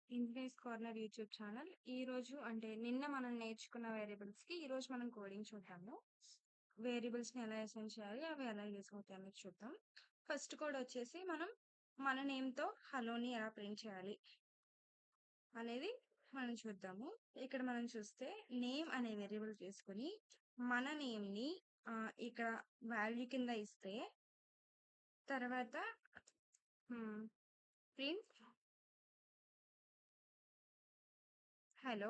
Engineers corner YouTube channel. ఈరోజు అంటే నిన్న మనం నేర్చుకున్న వేరియబుల్స్‌కి ఈరోజు మనం కోడింగ్ చూద్దాము. వేరియబుల్స్‌ని ఎలా అసైన్ చేయాలి? అవి ఎలా యూజ్ అవుతాయి అనేది చూద్దాం. ఫస్ట్ కోడ్ వచ్చేసి మనం మన నేమ్‌తో హలోని ఎలా ప్రింట్ చేయాలి అనేది మనం చూద్దాము. ఇక్కడ మనం చూస్తే నేమ్ అనే వేరియబుల్ తీసుకొని మన నేమ్‌ని ఇక్కడ వాల్యూ కింద ఇస్తే తర్వాత print hello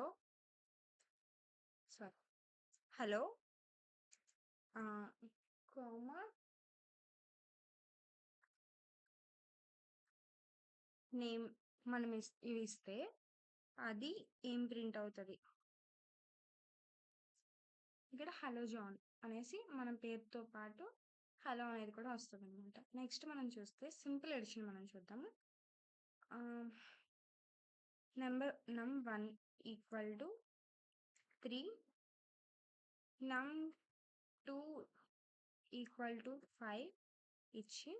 sorry hello comma name మనం ఇవి ఇస్తే అది ఏం ప్రింట్ అవుతుంది ఇక్కడ హలో జాన్ అనేసి మన పేరుతో పాటు హలో అనేది కూడా వస్తుంది అనమాట. నెక్స్ట్ మనం చూస్తే సింపుల్ ఎడిషన్ మనం చూద్దాము. Number num1 equal to 3, num2 equal to 5 ఇచ్చి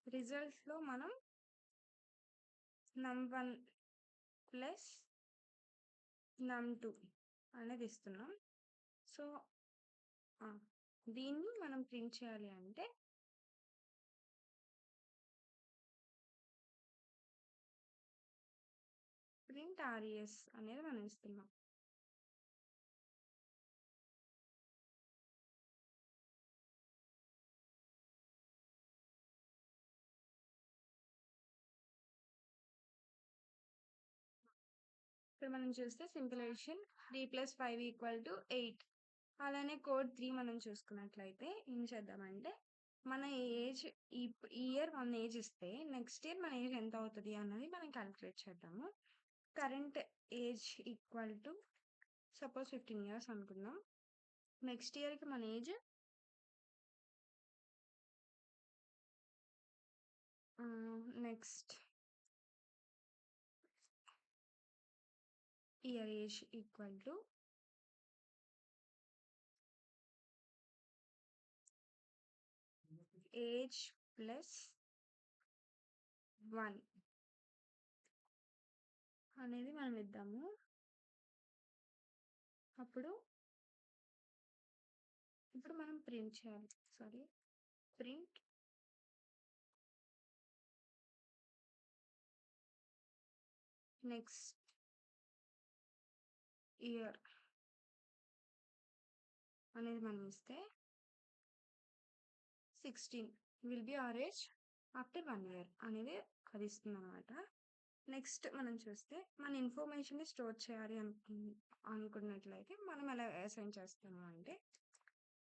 రిజల్ట్స్లో మనం num1 ప్లస్ num2 అనేది ఇస్తున్నాం. సో దీన్ని మనం ప్రింట్ చేయాలి అంటే ప్రింట్ res అనేది మనం ఇస్తున్నాం. ఇక్కడ మనం చూస్తే సింపుల్ ఎడిషన్ 3 + 5 = 8. అలానే కోడ్ 3 మనం చూసుకున్నట్లయితే ఏం చేద్దామంటే మన ఏజ్ ఈ ఇయర్ మన ఏజ్ ఇస్తే నెక్స్ట్ ఇయర్ మన ఏజ్ ఎంత అవుతుంది అన్నది మనం క్యాలిక్యులేట్ చేద్దాము. Current age equal to suppose 15 years అనుకుందాం. నెక్స్ట్ ఇయర్కి మన age next year age equal to age plus 1 అనేది మనం ఇద్దాము. అప్పుడు ఇప్పుడు మనం ప్రింట్ చేయాలి. ప్రింట్ నెక్స్ట్ ఇయర్ అనేది మనం ఇస్తే 16 will be our age after 1 year అనేది అది ఇస్తుంది అనమాట. నెక్స్ట్ మనం చూస్తే మన ఇన్ఫర్మేషన్ని స్టోర్ చేయాలి అనుకున్నట్లయితే మనం ఎలా అసైన్ చేస్తాము అంటే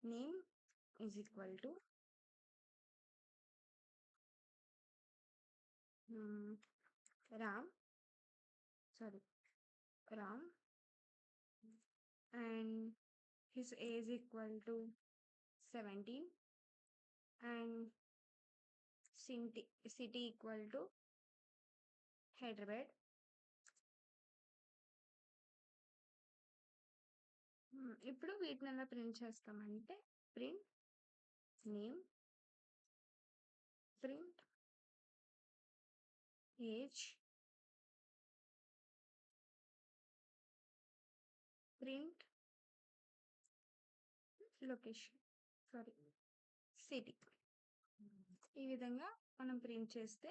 name is equal to Ram and his age equal to 17 and city equal to Hyderabad. ఇప్పుడు వీటిని ఎలా ప్రింట్ చేస్తామంటే print name print age print location city. ఈ విధంగా మనం ప్రింట్ చేస్తే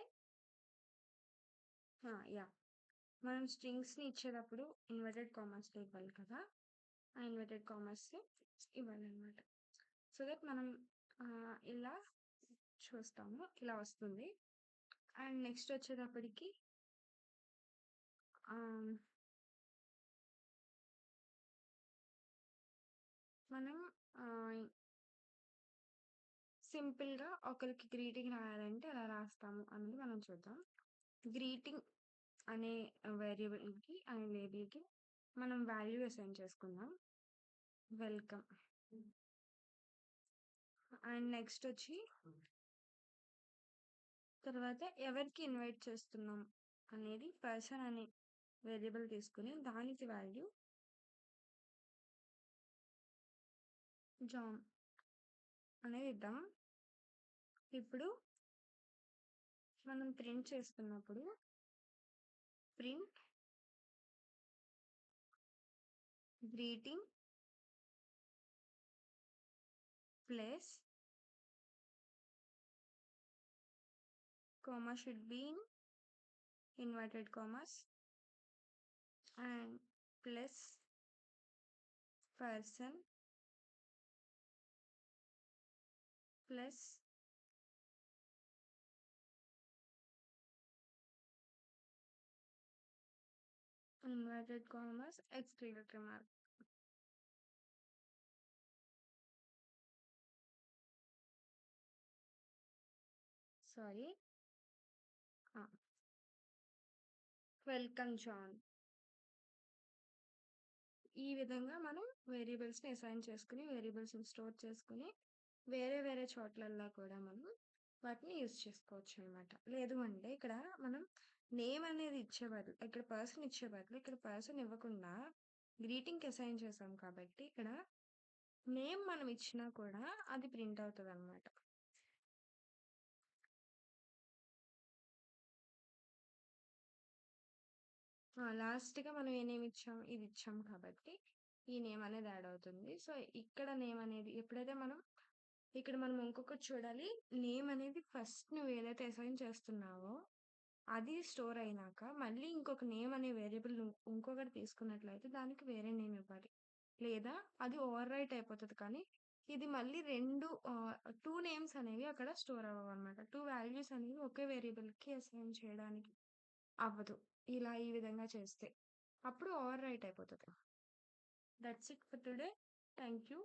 మనం స్ట్రింగ్స్ని ఇచ్చేటప్పుడు ఇన్వర్టెడ్ కామర్స్లో ఇవ్వాలి కదా, ఆ ఇన్వర్టెడ్ కామర్స్ ఇవ్వాలన్నమాట. సో దట్ మనం ఇలా చూస్తాము, ఇలా వస్తుంది. అండ్ నెక్స్ట్ వచ్చేటప్పటికి మనం సింపుల్గా ఒకరికి గ్రీటింగ్ రాయాలంటే ఎలా రాస్తాము అనేది మనం చూద్దాం. గ్రీటింగ్ అనే లేబుల్కి మనం వాల్యూ అసైన్ చేసుకుందాం, వెల్కమ్. అండ్ నెక్స్ట్ వచ్చి తర్వాత ఎవరికి ఇన్వైట్ చేస్తున్నాం అనేది పర్సన్ అనే వేరియబుల్ తీసుకుని దానికి వాల్యూ జాన్ అనేది ఇద్దాం. ఇప్పుడు మనం ప్రింట్ చేస్తున్నప్పుడు print greeting place comma should be in inverted commas and plus person plus inverted commas exclamatory mark. Sorry. Welcome John. ఈ విధంగా మనం వేరియబుల్స్‌ని అసైన్ చేసుకొని, వేరియబుల్స్‌ని స్టోర్ చేసుకొని, వేరే వేరే చోట్లల్లో కూడా మనం వాటిని యూజ్ చేసుకోవచ్చనమాట. లేదు అంటే ఇక్కడ మనం నేమ్ అనేది ఇచ్చే బదులు ఇక్కడ పర్సన్ ఇచ్చే బదులు ఇక్కడ పర్సన్ ఇవ్వకుండా గ్రీటింగ్‌కి అసైన్ చేసాం కాబట్టి ఇక్కడ నేమ్ మనం ఇచ్చినా కూడా అది ప్రింట్ అవుతదనమాట. లాస్ట్‌గా మనం ఏ నేమ్ ఇచ్చాం? ఇది ఇచ్చాం కాబట్టి ఈ నేమ్ అనేది యాడ్ అవుతుంది. సో, ఇక్కడ నేమ్ అనేది ఎప్పుడైతే మనం ఇక్కడ మనం ఇంకొకటి చూడాలి. నేమ్ అనేది ఫస్ట్ నువ్వు ఏదైతే అసైన్ చేస్తున్నావో అది స్టోర్ అయినాక మళ్ళీ ఇంకొక నేమ్ అనే వేరియబుల్ నువ్వు ఇంకొకటి తీసుకున్నట్లయితే దానికి వేరే నేమ్ ఇవ్వాలి. లేదా అది ఓవర్ రైట్ అయిపోతది. కానీ ఇది మళ్ళీ 2 నేమ్స్ అనేవి అక్కడ స్టోర్ అవ్వవనమాట. 2 వాల్యూస్ అనేవి ఒకే వేరియబుల్‌కి అసైన్ చేయడానికి అవ్వదు. ఇలా ఈ విధంగా చేస్తే. అప్పుడు ఓవర్ రైట్ అయిపోతది. That's it for today. Thank you.